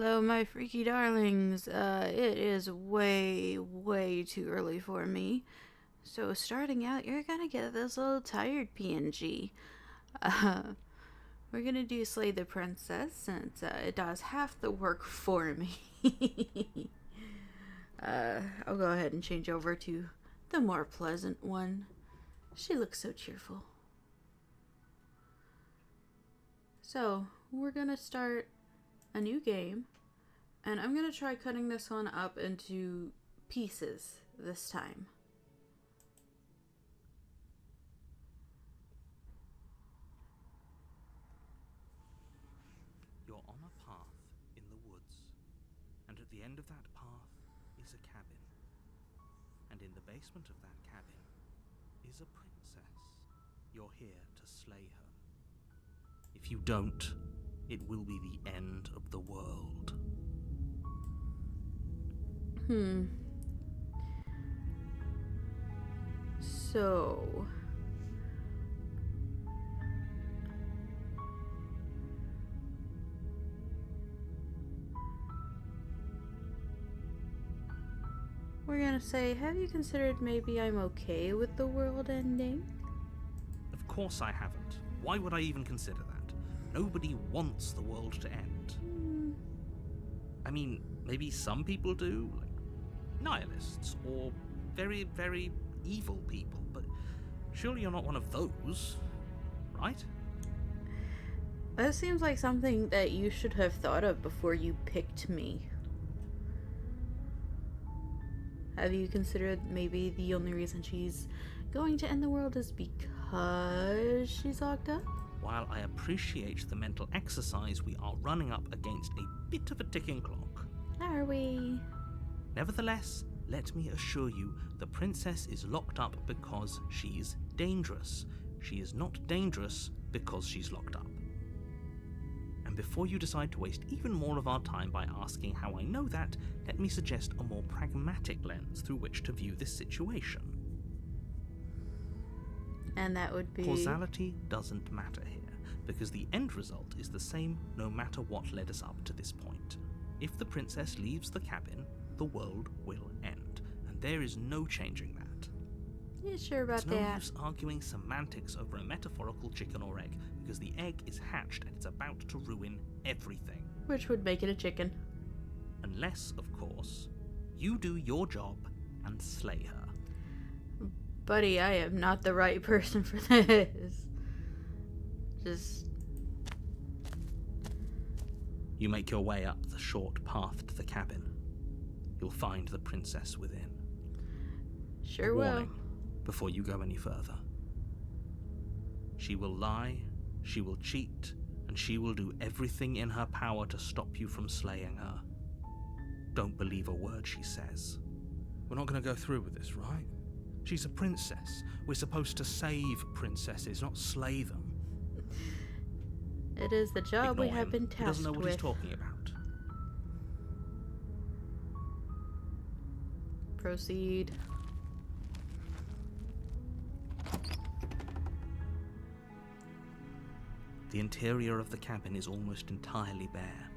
Hello, my freaky darlings. It is way, way too early for me. So, starting out, you're gonna get this little tired PNG. Uh, we're gonna do Slay the Princess since it does half the work for me. I'll go ahead and change over to the more pleasant one. She looks so cheerful. So, we're gonna start a new game. And I'm going to try cutting this one up into pieces this time. You're on a path in the woods, and at the end of that path is a cabin. And in the basement of that cabin is a princess. You're here to slay her. If you don't, it will be the end of the world. So... we're gonna say, have you considered maybe I'm okay with the world ending? Of course I haven't. Why would I even consider that? Nobody wants the world to end. I mean, maybe some people do, like nihilists or very, very evil people, but surely you're not one of those, right? That seems like something that you should have thought of before you picked me. Have you considered maybe the only reason she's going to end the world is because she's locked up? While I appreciate the mental exercise, we are running up against a bit of a ticking clock. Are we? Nevertheless, let me assure you, the princess is locked up because she's dangerous. She is not dangerous because she's locked up. And before you decide to waste even more of our time by asking how I know that, let me suggest a more pragmatic lens through which to view this situation. And that would be... Causality doesn't matter here, because the end result is the same no matter what led us up to this point. If the princess leaves the cabin, the world will end, and there is no changing that. You sure about It's no that? use arguing semantics over a metaphorical chicken or egg, because the egg is hatched and it's about to ruin everything. Which would make it a chicken. Unless, of course, you do your job and slay her. Buddy, I am not the right person for this. Just... You make your way up the short path to the cabin. You'll find the princess within. sure A will. warning before you go any further. She will lie, she will cheat, and she will do everything in her power to stop you from slaying her. Don't believe a word she says. We're not going to go through with this, right? She's a princess. We're supposed to save princesses, not slay them. It is the job Ignore we have him. been He tasked doesn't know what with. he's talking about. Proceed. The interior of the cabin is almost entirely bare.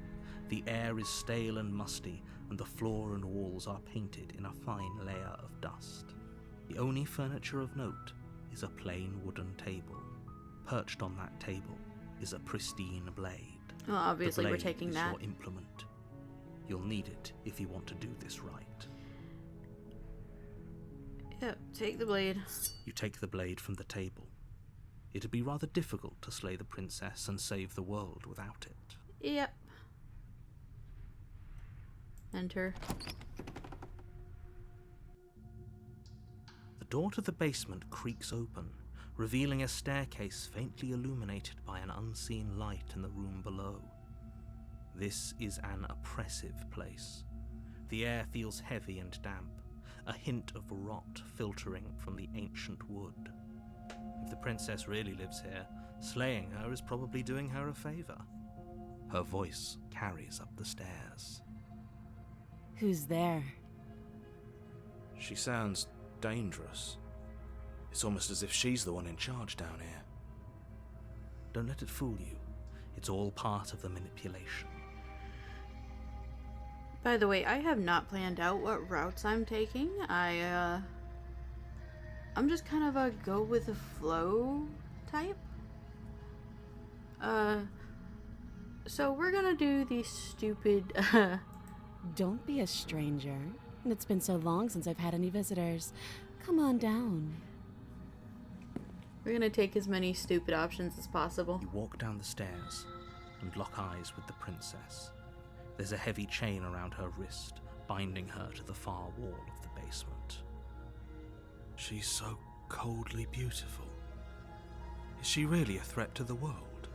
The air is stale and musty, and the floor and walls are painted in a fine layer of dust. The only furniture of note is a plain wooden table. Perched on that table is a pristine blade. Well, obviously the we're blade taking is that. your implement. You'll need it if you want to do this right. Yep, take the blade. You take the blade from the table. It'd be rather difficult to slay the princess and save the world without it. Yep. Enter. The door to the basement creaks open, revealing a staircase faintly illuminated by an unseen light in the room below. This is an oppressive place. The air feels heavy and damp, a hint of rot filtering from the ancient wood. If the princess really lives here, slaying her is probably doing her a favor. Her voice carries up the stairs. Who's there? She sounds dangerous. It's almost as if she's the one in charge down here. Don't let it fool you. It's all part of the manipulation. By the way, I have not planned out what routes I'm taking. I'm just kind of a go with the flow type. So we're gonna do the stupid, Don't be a stranger. It's been so long since I've had any visitors. Come on down. we're gonna take as many stupid options as possible. You walk down the stairs and lock eyes with the princess. There's a heavy chain around her wrist, binding her to the far wall of the basement. She's so coldly beautiful. Is she really a threat to the world?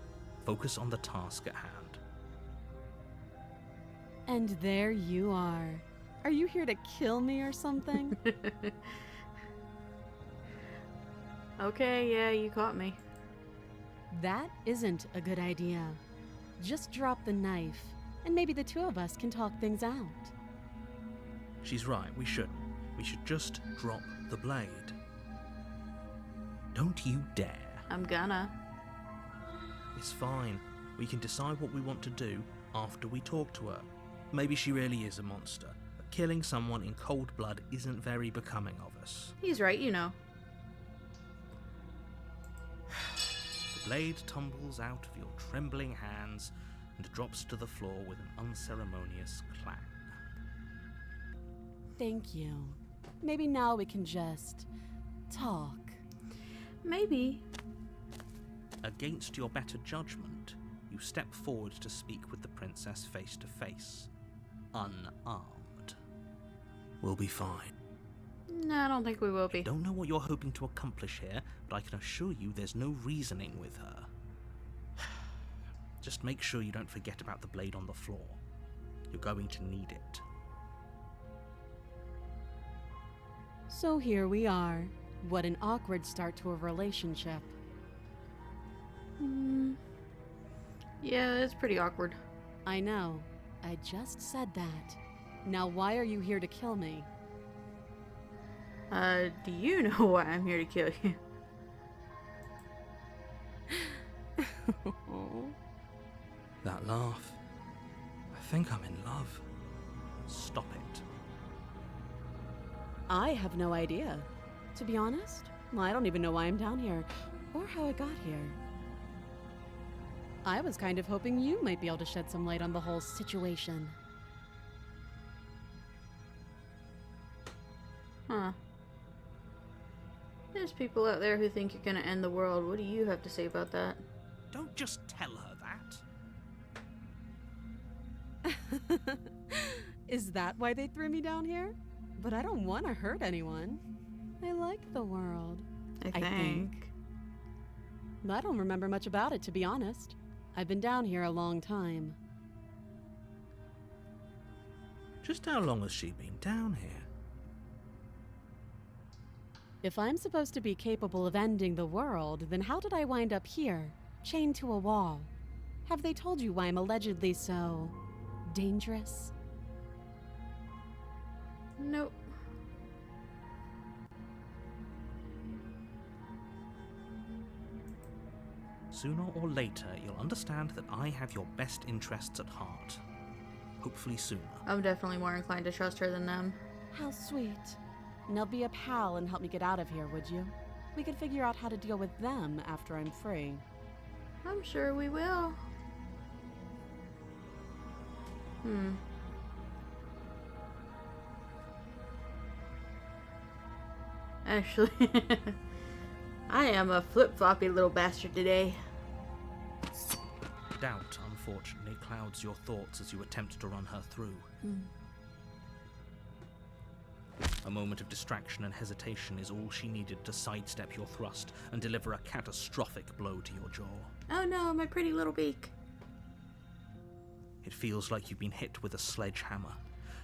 Focus on the task at hand. And there you are. Are you here to kill me or something? Okay, yeah, you caught me. That isn't a good idea. Just drop the knife, and maybe the two of us can talk things out. She's right, we shouldn't. We should just drop the blade. Don't you dare. I'm gonna. It's fine. We can decide what we want to do after we talk to her. Maybe she really is a monster, but killing someone in cold blood isn't very becoming of us. He's right, you know. The blade tumbles out of your trembling hands and drops to the floor with an unceremonious clang. Thank you. Maybe now we can just talk. Maybe. Against your better judgment, you step forward to speak with the princess face to face, unarmed. We'll be fine. No, I don't think we will be. Don't know what you're hoping to accomplish here, but I can assure you there's no reasoning with her. Just make sure you don't forget about the blade on the floor. You're going to need it. So here we are. What an awkward start to a relationship. Yeah, it's pretty awkward. I know. I just said that. Now why are you here to kill me? Do you know why I'm here to kill you? That laugh. I think I'm in love. Stop it. I have no idea. To be honest, I don't even know why I'm down here, or how I got here. I was kind of hoping you might be able to shed some light on the whole situation. Huh. There's people out there who think you're gonna end the world. What do you have to say about that? Don't just tell her that. Is that why they threw me down here? But I don't want to hurt anyone. I like the world. I think. I don't remember much about it, to be honest. I've been down here a long time. Just how long has she been down here? If I'm supposed to be capable of ending the world, then how did I wind up here, chained to a wall? Have they told you why I'm allegedly so dangerous? Nope. Sooner or later, you'll understand that I have your best interests at heart. Hopefully sooner. I'm definitely more inclined to trust her than them. How sweet. Now be a pal and help me get out of here, would you? We could figure out how to deal with them after I'm free. I'm sure we will. Actually, I am a flip-floppy little bastard today. Doubt, unfortunately, clouds your thoughts as you attempt to run her through. A moment of distraction and hesitation is all she needed to sidestep your thrust and deliver a catastrophic blow to your jaw. Oh no, my pretty little beak. It feels like you've been hit with a sledgehammer.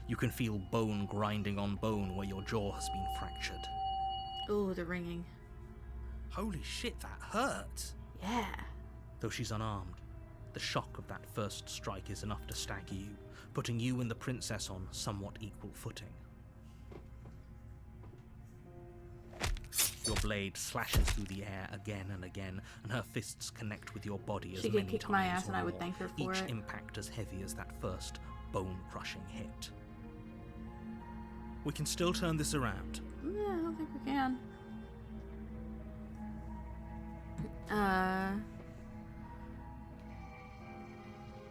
You can feel bone grinding on bone where your jaw has been fractured. Ooh, the ringing. Holy shit, that hurt! Yeah. Though she's unarmed, the shock of that first strike is enough to stagger you, putting you and the princess on somewhat equal footing. Your blade slashes through the air again and again, and her fists connect with your body as She many could kick times my ass or and I would more, thank her for each it. impact as heavy as that first bone-crushing hit. We can still turn this around. Yeah, I don't think we can.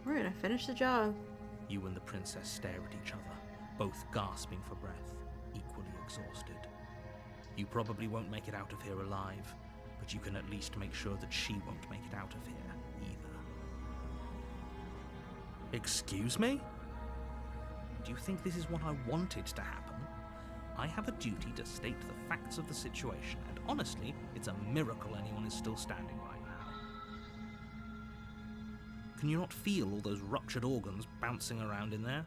We're gonna finish the job. You and the princess stare at each other, both gasping for breath, equally exhausted. You probably won't make it out of here alive, but you can at least make sure that she won't make it out of here either. Excuse me? Do you think this is what I wanted to happen? I have a duty to state the facts of the situation, and honestly, it's a miracle anyone is still standing right now. Can you not feel all those ruptured organs bouncing around in there?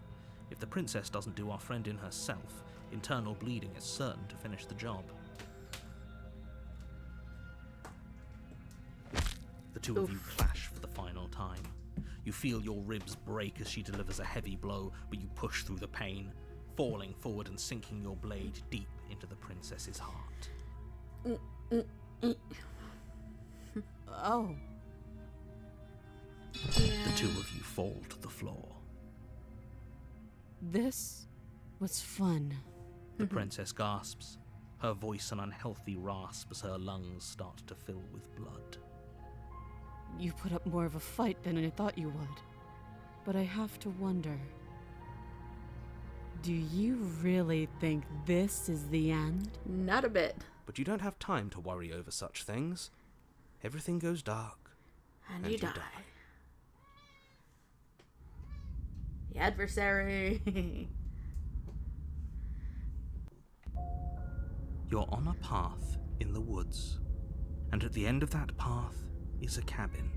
If the princess doesn't do our friend in herself, internal bleeding is certain to finish the job. The two of you clash for the final time. You feel your ribs break as she delivers a heavy blow, but you push through the pain, falling forward and sinking your blade deep into the princess's heart. Oh. Yeah. The two of you fall to the floor. This was fun. The princess gasps, her voice an unhealthy rasp as her lungs start to fill with blood. You put up more of a fight than I thought you would. But I have to wonder. Do you really think this is the end? Not a bit. But you don't have time to worry over such things. Everything goes dark. And you die. The adversary. You're on a path in the woods, and at the end of that path is a cabin.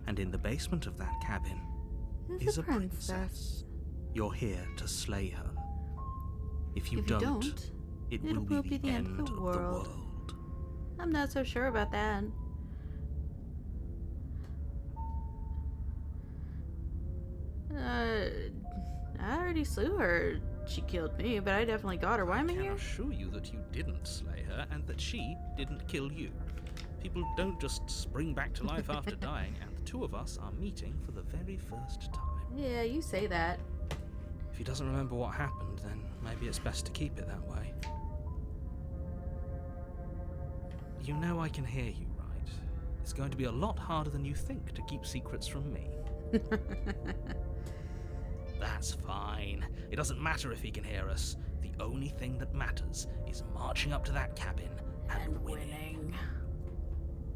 And in the basement of that cabin is a princess. You're here to slay her. If you don't, it will be the end of the world. I'm not so sure about that. I already slew her. She killed me, but I definitely got her. Why am I I can here? assure you that you didn't slay her and that she didn't kill you. People don't just spring back to life after dying, and the two of us are meeting for the very first time. Yeah, you say that. If he doesn't remember what happened, then maybe it's best to keep it that way. You know I can hear you, right? It's going to be a lot harder than you think to keep secrets from me. That's fine. It doesn't matter if he can hear us. The only thing that matters is marching up to that cabin and winning.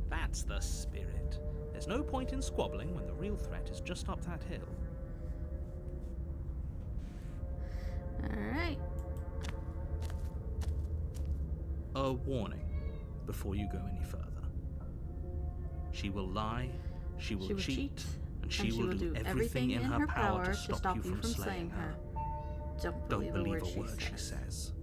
That's the spirit. There's no point in squabbling when the real threat is just up that hill. Alright. A warning before you go any further. She will lie, she will cheat, and she will do everything in her power to stop you from slaying her. Don't believe a word she says.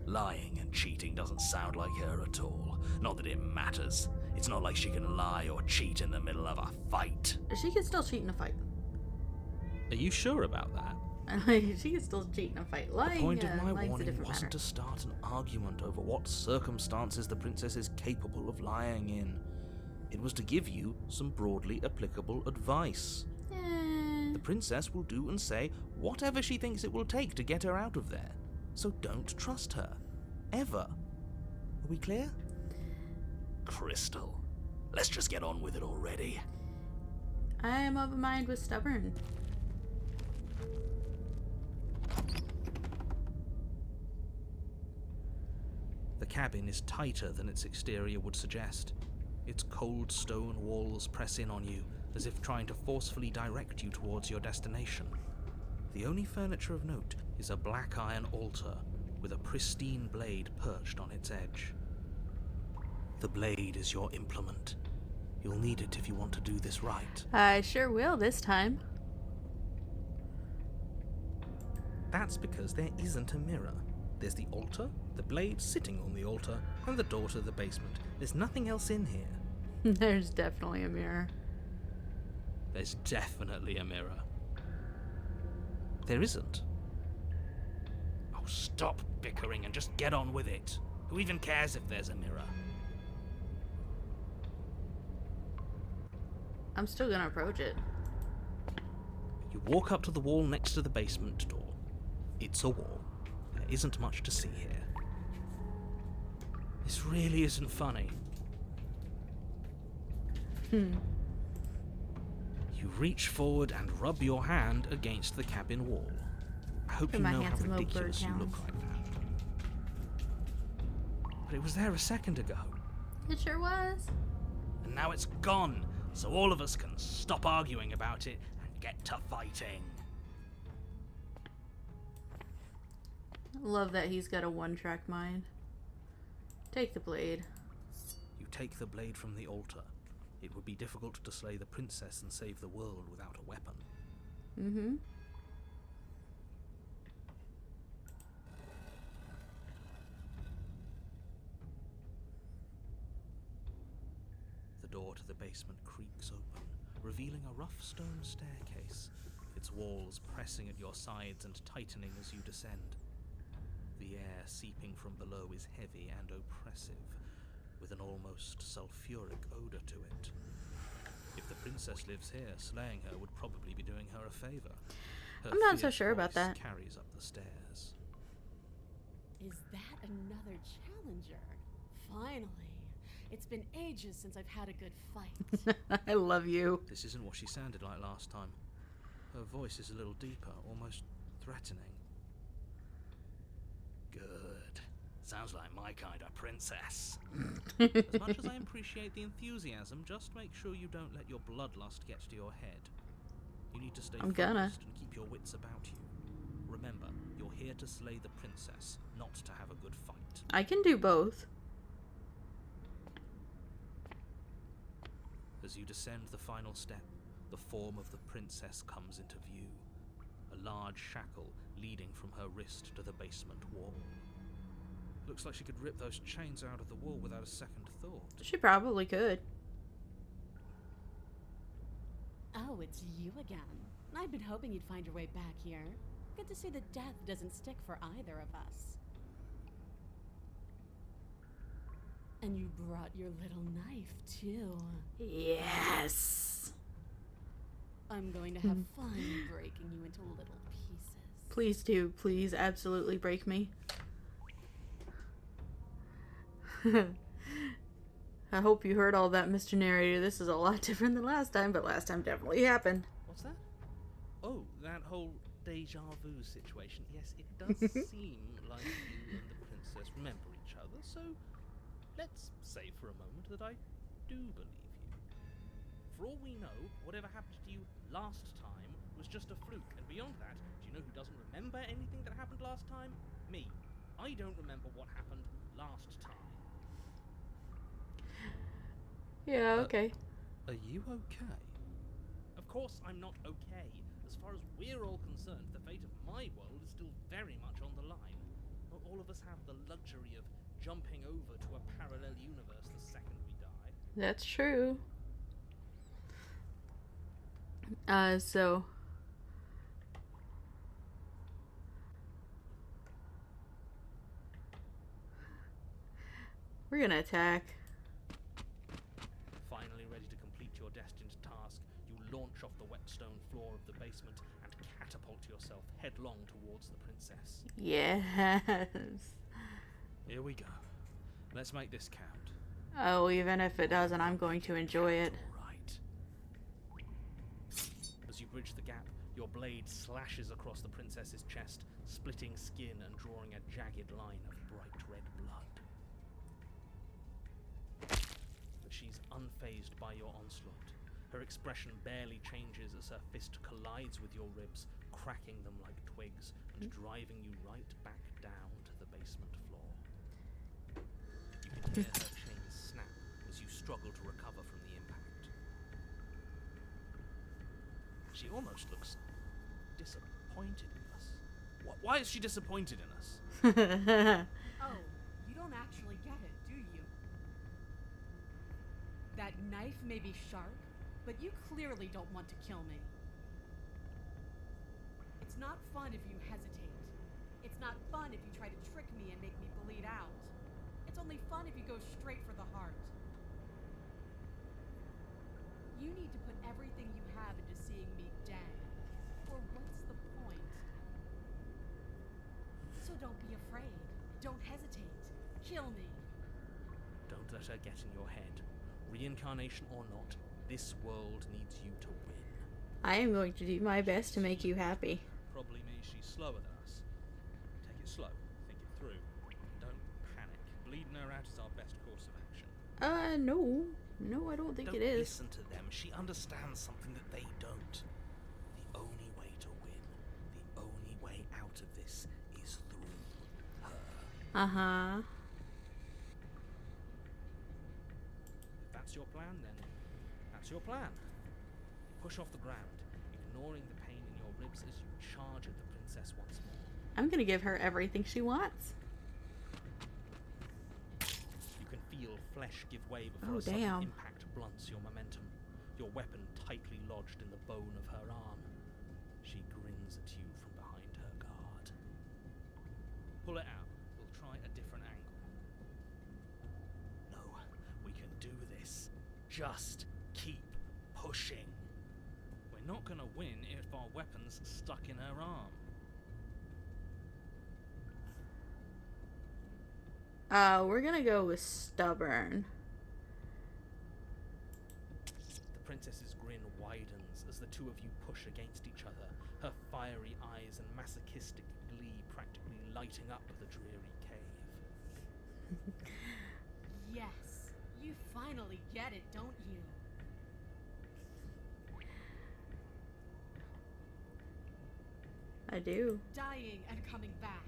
Lying and cheating doesn't sound like her at all. Not that it matters. It's not like she can lie or cheat in the middle of a fight. She can still cheat in a fight. Are you sure about that? She can still cheat in a fight. Lying, The point of my lying's a warning different wasn't matter. to start an argument over what circumstances the princess is capable of lying in. It was to give you some broadly applicable advice. The princess will do and say whatever she thinks it will take to get her out of there. So don't trust her. Ever. Are we clear? Crystal, let's just get on with it already. I am of a mind with stubborn. The cabin is tighter than its exterior would suggest. Its cold stone walls press in on you, as if trying to forcefully direct you towards your destination. The only furniture of note is a black iron altar with a pristine blade perched on its edge. The blade is your implement. You'll need it if you want to do this right. I sure will this time. That's because there isn't a mirror. There's the altar, the blade sitting on the altar, and the door to the basement. There's nothing else in here. There's definitely a mirror. There's definitely a mirror. There isn't. Oh, stop bickering and just get on with it. Who even cares if there's a mirror? I'm still gonna approach it. You walk up to the wall next to the basement door. It's a wall. There There isn't much to see here. This really isn't funny. You reach forward and rub your hand against the cabin wall. I hope you My know how handsome little bird ridiculous you look talons. like that. But it was there a second ago, It sure was. and now it's gone, so all of us can stop arguing about it and get to fighting. Love that he's got a one-track mind. Take the blade. You take the blade from the altar. It would be difficult to slay the princess and save the world without a weapon. Mm-hmm. The door to the basement creaks open, revealing a rough stone staircase, its walls pressing at your sides and tightening as you descend. The air seeping from below is heavy and oppressive, with an almost sulphuric odor to it. If the princess lives here, slaying her would probably be doing her a favor. Her I'm not so fierce sure about voice that. carries up the stairs. Is that another challenger? Finally. It's been ages since I've had a good fight. I love you. This isn't what she sounded like last time. Her voice is a little deeper, almost threatening. Good. Sounds like my kind of princess. As much as I appreciate the enthusiasm, just make sure you don't let your bloodlust get to your head. You need to stay I'm focused gonna. and keep your wits about you. Remember, you're here to slay the princess, not to have a good fight. I can do both. As you descend the final step, the form of the princess comes into view. A large shackle leading from her wrist to the basement wall. Looks like she could rip those chains out of the wall without a second thought. She probably could. Oh, it's you again. I've been hoping you'd find your way back here. Good to see that death doesn't stick for either of us. And you brought your little knife, too. Yes. I'm going to have fun breaking you into little pieces. Please do. Please absolutely break me. I hope you heard all that, Mr. Narrator. This is a lot different than last time, but last time definitely happened. What's that? Oh, that whole deja vu situation. Yes, it does seem like you and the princess remember each other, so let's say for a moment that I do believe you. For all we know, whatever happened to you last time was just a fluke, and beyond that, do you know who doesn't remember anything that happened last time? Me. I don't remember what happened last time. Yeah, okay. Are you okay? Of course I'm not okay. As far as we're all concerned, the fate of my world is still very much on the line. Not all of us have the luxury of jumping over to a parallel universe the second we die. That's true. So... we're gonna attack. Finally ready to complete your destined task, you launch off the wet stone floor of the basement and catapult yourself headlong towards the princess. Yes. Here we go. Let's make this count. Oh, even if it doesn't, I'm going to enjoy it. All right. As you bridge the gap, your blade slashes across the princess's chest, splitting skin and drawing a jagged line of bright red blood. But she's unfazed by your onslaught. Her expression barely changes as her fist collides with your ribs, cracking them like twigs and driving you right back down to the basement floor. You can hear her chains snap as you struggle to recover from the impact. She almost looks disappointed in us. Why is she disappointed in us? Oh, you don't actually get it, do you? That knife may be sharp, but you clearly don't want to kill me. It's not fun if you hesitate. It's not fun if you try to trick me and make me bleed out. It's only fun if you go straight for the heart. You need to put everything you have into seeing me dead. Or what's the point? So don't be afraid. Don't hesitate. Kill me. Don't let her get in your head. Reincarnation or not, this world needs you to win. I am going to do my best to make you happy. Probably means she's slower than us. Take it slow, think it through. Don't panic. Bleeding her out is our best course of action. No. No, I don't think Don't it is. listen to them. She understands something that they don't. The only way to win, the only way out of this is through her. Uh-huh. If that's your plan, then that's your plan. Push off the ground, ignoring the pain in your ribs as you charge at the princess once more. I'm gonna give her everything she wants. You can feel flesh give way before Oh, a sudden damn. impact blunts your momentum, your weapon tightly lodged in the bone of her arm. She grins at you from behind her guard. Pull it out. We'll try a different angle. No, we can do this. Just keep pushing. We're not gonna win if our weapon's stuck in her arm. We're gonna go with stubborn. The princess's grin widens as the two of you push against each other, her fiery eyes and masochistic glee practically lighting up the dreary cave. Yes. You finally get it, don't you? I do. Dying and coming back.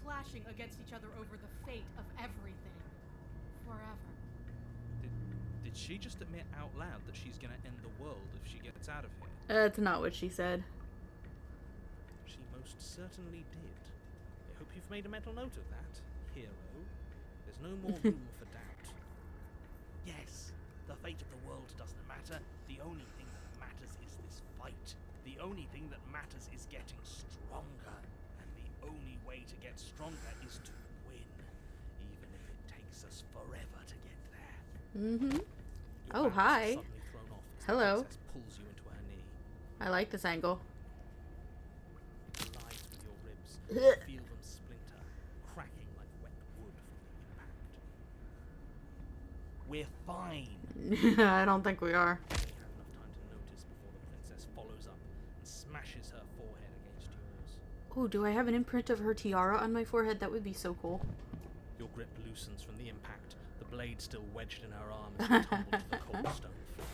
Clashing against each other over the fate of everything. Forever. Did she just admit out loud that she's gonna end the world if she gets out of here? That's not what she said. She most certainly did. I hope you've made a mental note of that, hero. There's no more room for doubt. Yes, the fate of the world doesn't matter. The only thing that matters is this fight. The only thing that matters is getting stronger. And the only way to get stronger is to win. Even if it takes us forever to get there. Mm-hmm. Your Oh, balance is hi. suddenly thrown off as the Hello. princess pulls you into her knee. I like this angle. Glides with your ribs. Feel them splinter, cracking like wet wood from the impact. We're fine. I don't think we are. You have enough time to notice before the princess follows up and smashes her forehead against yours. Oh, do I have an imprint of her tiara on my forehead? That would be so cool. Your grip loosens from the impact, the blade still wedged in her arm as you tumble to the cobblestone floor.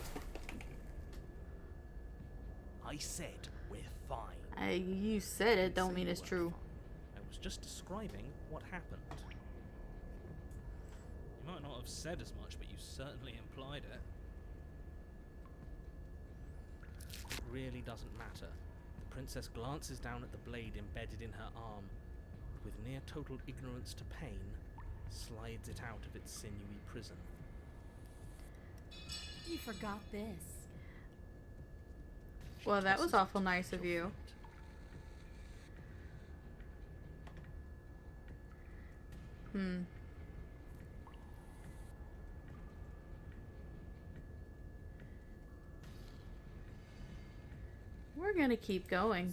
I said we're fine. You said it, don't Say mean you it's weren't true. fine. I was just describing what happened. You might not have said as much, but you certainly implied it. It really doesn't matter. The princess glances down at the blade embedded in her arm, and with near total ignorance to pain, slides it out of its sinewy prison. You forgot this. She Well, that was tosses awful it nice at of your you. feet. We're gonna keep going.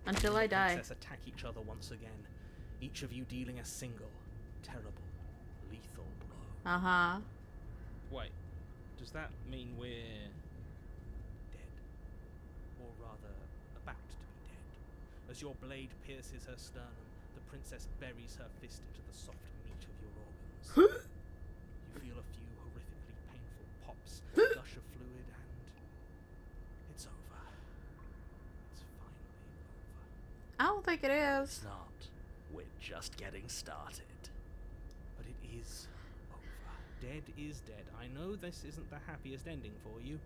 Until You I and the die. princess attack each other once again, each of you dealing a single, terrible, lethal blow. Uh-huh. Wait, does that mean we're dead? Or rather, about to be dead? As your blade pierces her sternum, the princess buries her fist into the soft meat of your organs. You feel a few horrifically painful pops, a gush of fluid, and it's over. It's finally over. I don't think it is. It's not. We're just getting started. But it is over. Dead is dead. I know this isn't the happiest ending for you,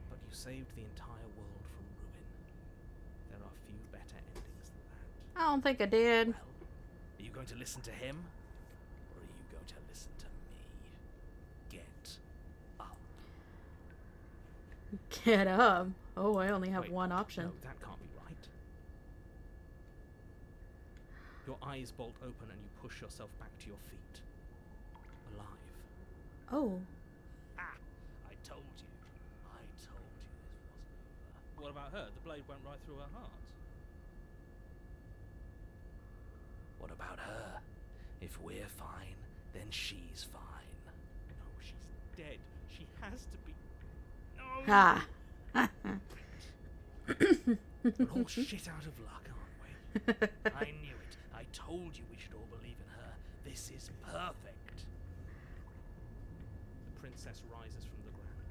but you saved the entire world from ruin. There are few better endings than that. I don't think I did. Well, are you going to listen to him? Or are you going to listen to me? Get up. Get up. Oh, I only have Wait, one option. No, that can't be right. Your eyes bolt open and you push yourself back to your feet. Alive. Oh. Ah! I told you. I told you this wasn't over. What about her? The blade went right through her heart. What about her? If we're fine, then she's fine. No, she's dead. She has to be. No! Ha! We're all shit out of luck, aren't we? I knew it. I told you we should all believe in her. This is perfect. The princess rises from the ground,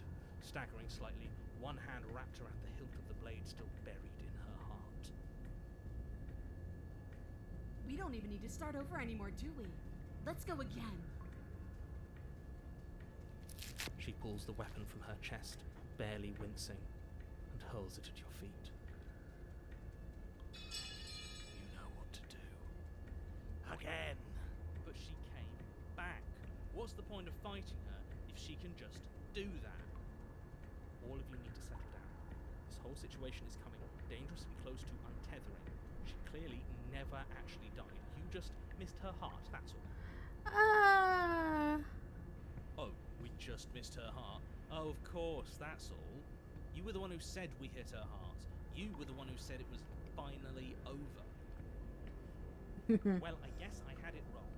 staggering slightly, one hand wrapped around the hilt of the blade still buried in her heart. We don't even need to start over anymore, do we? Let's go again. She pulls the weapon from her chest, barely wincing, and hurls it at your feet. You know what to do. Again. But she came back. What's the point of fighting her if she can just do that? All of you need to settle down. This whole situation is coming dangerously close to untethering. She clearly never actually died. You just missed her heart, that's all. Oh, we just missed her heart? Oh, of course, that's all. You were the one who said we hit her heart. You were the one who said it was finally over. Well, I guess I had it wrong.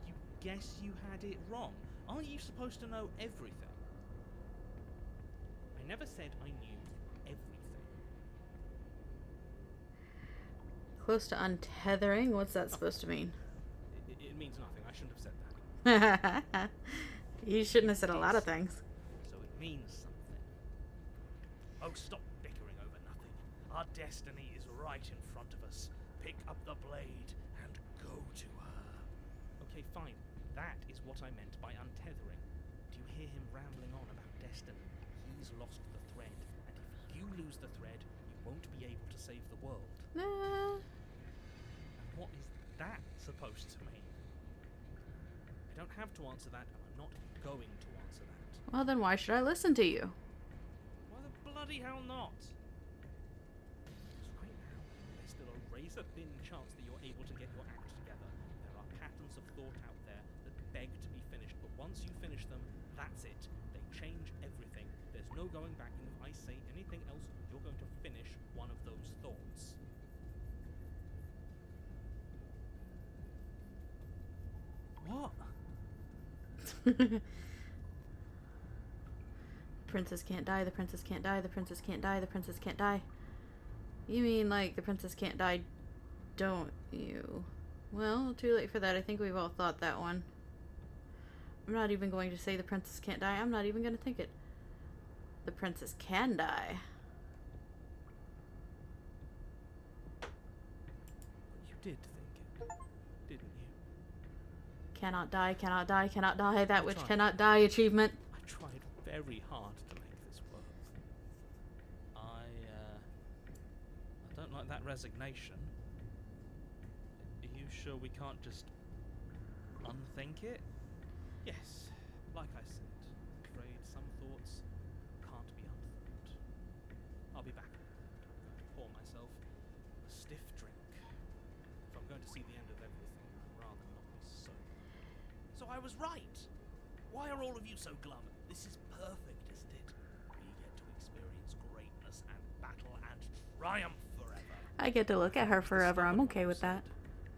You guess you had it wrong? Aren't you supposed to know everything? I never said I knew everything. Close to untethering? What's that supposed to mean? It means nothing. I shouldn't have said that. You shouldn't have said a lot of things. So it means something. Oh, stop bickering over nothing. Our destiny is right in front of us. Pick up the blade and go to her. Okay, fine. That is what I meant by untethering. Do you hear him rambling on about destiny? He's lost the thread, and if you lose the thread, you won't be able to save the world. Nah. And what is that supposed to mean? I don't have to answer that, and I'm not going to answer that. Well, then why should I listen to you? Why the bloody hell not? Because right now, there's still a razor-thin chance that you're able to get your act together. There are patterns of thought out there that beg to be finished, but once you finish them, that's it. They change everything. There's no going back, and if I say anything else, you're going to finish one of those thoughts. What? Princess can't die, the princess can't die, the princess can't die, the princess can't die. You mean like the princess can't die, don't you? Well, too late for that. I think we've all thought that one. I'm not even going to say the princess can't die. I'm not even going to think it. The princess can die. You did think it, didn't you? Cannot die, cannot die, cannot die. That which Tried. cannot die achievement. I tried very hard to make this work. I don't like that resignation. Are you sure we can't just unthink it? Yes, like I said, I'm afraid some thoughts can't be unthought. I'll be back. I'm going to pour myself a stiff drink. If I'm going to see the end of everything, I'd rather not be sober. So I was right. Why are all of you so glum? This is perfect, isn't it? We get to experience greatness and battle and triumph forever. I get to look at her forever. I'm okay with that.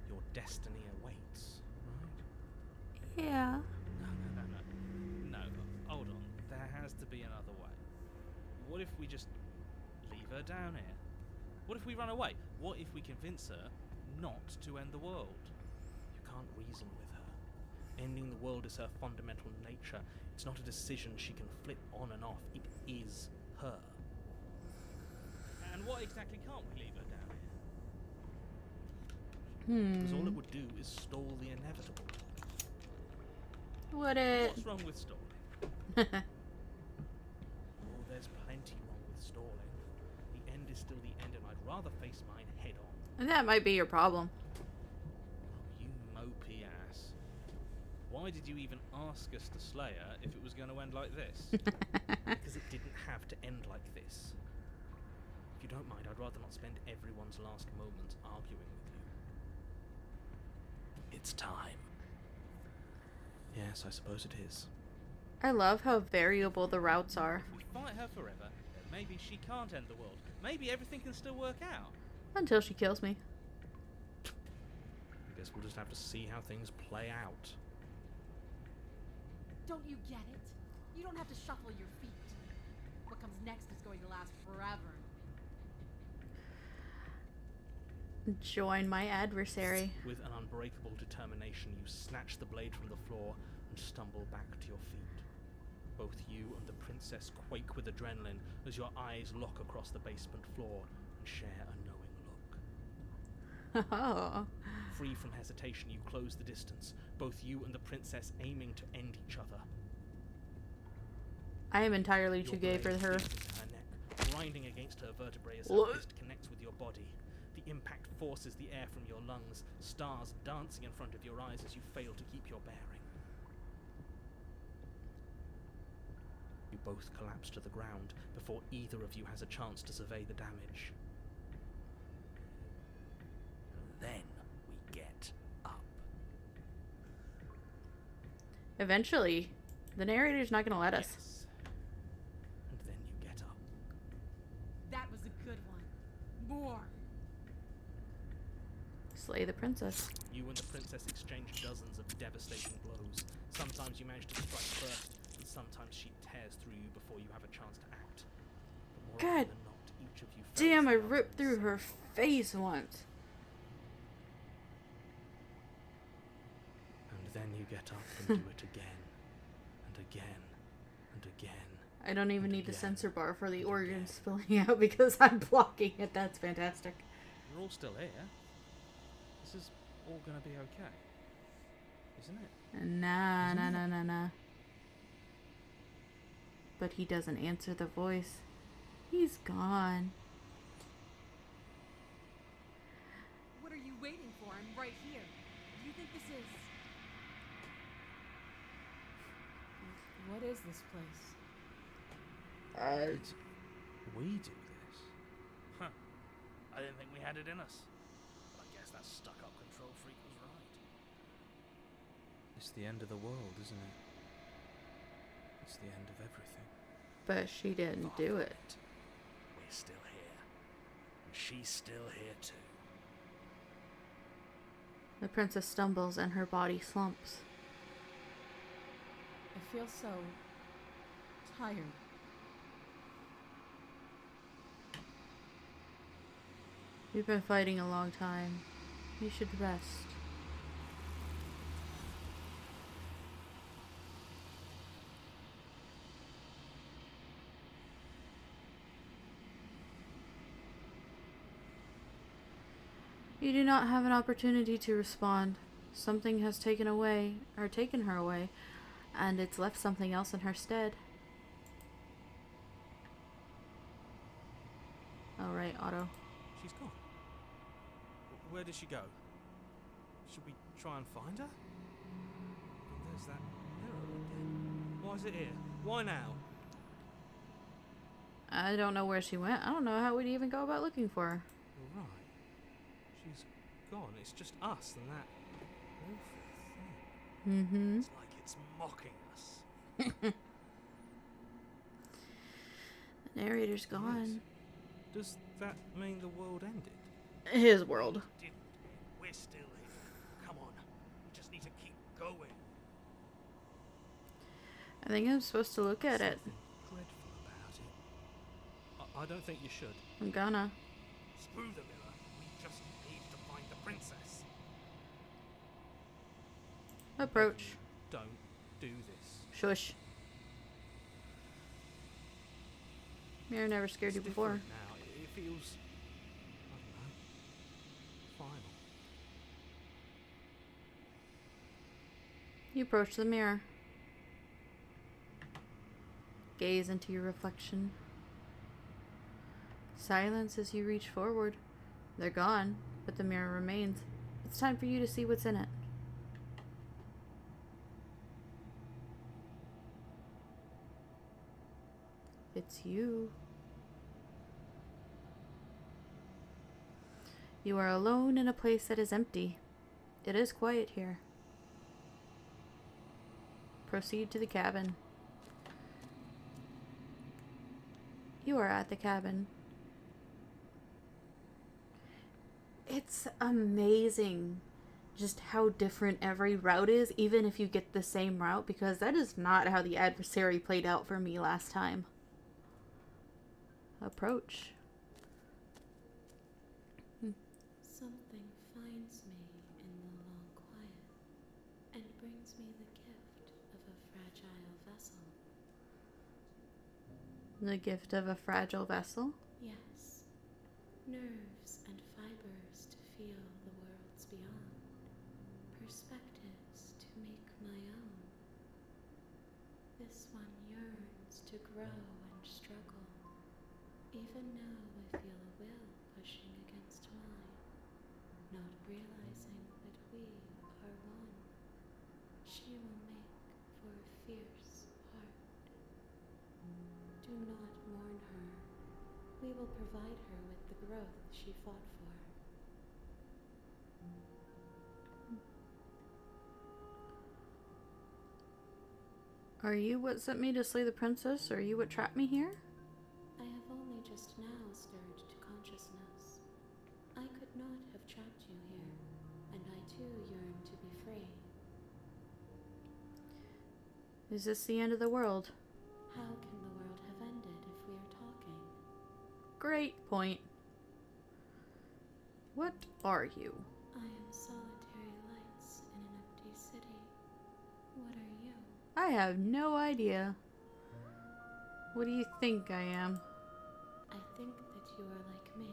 Your destiny awaits, right? Yeah. No, hold on. There has to be another way. What if we just leave her down here? What if we run away? What if we convince her not to end the world? You can't reason with her. Ending the world is her fundamental nature. It's not a decision she can flip on and off. It is her. And what exactly can't we leave her down here? Because all it would do is stall the inevitable. Would it? What's wrong with stalling? Oh, there's plenty wrong with stalling. The end is still the end, and I'd rather face mine head on. And that might be your problem. Oh, you mopey ass. Why did you even ask us to slay her if it was going to end like this? Because it didn't have to end like this. If you don't mind, I'd rather not spend everyone's last moments arguing with you. It's time. Yes, I suppose it is. I love how variable the routes are. If we fight her forever, then maybe she can't end the world. Maybe everything can still work out. Until she kills me. Guess we'll just have to see how things play out. Don't you get it? You don't have to shuffle your feet. What comes next is going to last forever. Join my adversary. With an unbreakable determination, you snatch the blade from the floor and stumble back to your feet. Both you and the princess quake with adrenaline as your eyes lock across the basement floor and share a knowing look. Oh. Free from hesitation, you close the distance, both you and the princess aiming to end each other. I am entirely Your too gay for blade her. digs into her neck, grinding against her vertebrae as her fist connects with your body. The impact forces the air from your lungs, stars dancing in front of your eyes as you fail to keep your bearing. You both collapse to the ground before either of you has a chance to survey the damage. Then we get up. Eventually, the narrator's not gonna let us. Yes. And then you get up. That was a good one. More. Slay the princess. You and the princess exchange dozens of devastating blows. Sometimes you manage to strike first, and sometimes she tears through you before you have a chance to act. But more God often than not, each of you fails damn, the I other ripped in through some her way. face once. And then you get up and do it again, and again, and again. I don't even And need the again, sensor bar for the and organs again. spilling out because I'm blocking it. That's fantastic. You're all still here. This is all gonna be okay, isn't it? Nah, Isn't nah, it? nah, nah, nah. But he doesn't answer the voice. He's gone. What are you waiting for? I'm right here. Do you think this is... What is this place? Did we do this? Huh. I didn't think we had it in us. But I guess that stuck-up control freak was right. It's the end of the world, isn't it? It's the end of everything. But she didn't Far do from it. We're still here. And she's still here too. The princess stumbles and her body slumps. I feel so... tired. You've been fighting a long time. You should rest. You do not have an opportunity to respond. Something has taken her away, and it's left something else in her stead. Oh, right, Otto. She's gone. Where did she go? Should we try and find her? And there's that mirror again. Why is it here? Why now? I don't know where she went. I don't know how we'd even go about looking for her. You're right. She's gone. It's just us and that awful thing. Mm-hmm. It's like it's mocking us. The narrator's gone. Does that mean the world ended? His world. Didn't. We're still here. Come on. We just need to keep going. I think I'm supposed to look at it. Something dreadful about it. I don't think you should. I'm gonna. Screw the mirror. We just need to find the princess. Approach. Don't do this. Shush. Mirror never scared you It's before. different now. It feels, I don't know, final. You approach the mirror. Gaze into your reflection. Silence as you reach forward. They're gone, but the mirror remains. It's time for you to see what's in it. It's you. You are alone in a place that is empty. It is quiet here. Proceed to the cabin. You are at the cabin. It's amazing just how different every route is, even if you get the same route, because that is not how the Adversary played out for me last time. Approach. Something finds me in the long quiet and brings me the gift of a fragile vessel. The gift of a fragile vessel? Yes, nerves and fibers to feel the worlds beyond, perspectives to make my own. This one yearns to grow and struggle, even now I feel a will pushing against mine, not realizing that we are one. She will make for a fierce heart. Do not mourn her. We will provide her with the growth she fought for. Are you what sent me to slay the princess? Are you what trapped me here? I have only just now stirred to consciousness. I could not have trapped you here, and I too yearn to be free. Is this the end of the world? How can the world have ended if we are talking? Great point. What are you? I am solitary lights in an empty city. What are you? I have no idea. What do you think I am? I think that you are like me.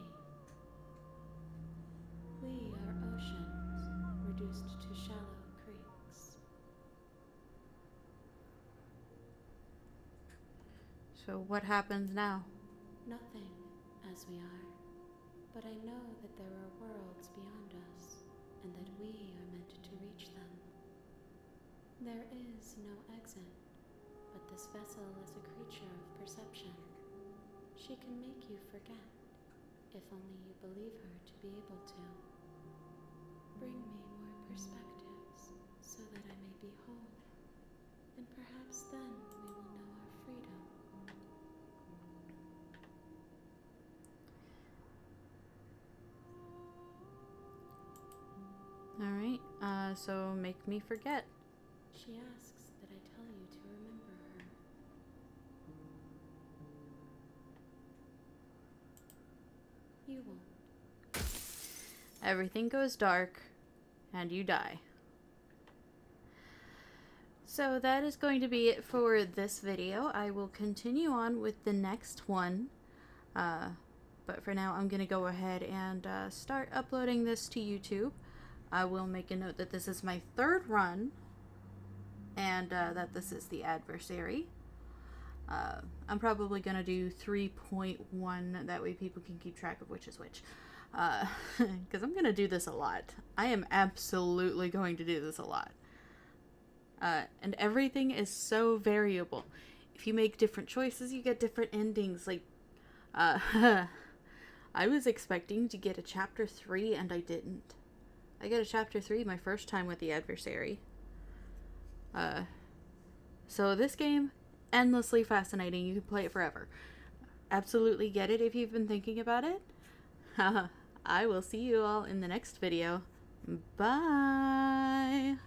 We are oceans, reduced to shallow creeks. So what happens now? Nothing, as we are. But I know that there are worlds beyond us, and that we are meant to reach them. There is no exit, but this vessel is a creature of perception. She can make you forget, if only you believe her to be able to. Bring me more perspectives, so that I may be whole, and perhaps then we will know our freedom. Alright, so make me forget. She asks that I tell you to remember her. You won't. Everything goes dark, and you die. So that is going to be it for this video. I will continue on with the next one. But for now, I'm going to go ahead and start uploading this to YouTube. I will make a note that this is my third run, and that this is the Adversary. I'm probably going to do 3.1, that way people can keep track of which is which. Because I'm going to do this a lot. I am absolutely going to do this a lot. And everything is so variable. If you make different choices, you get different endings. Like, I was expecting to get a chapter 3, and I didn't. I got a chapter 3 my first time with the Adversary. So this game, endlessly fascinating. You can play it forever. Absolutely get it if you've been thinking about it. I will see you all in the next video. Bye!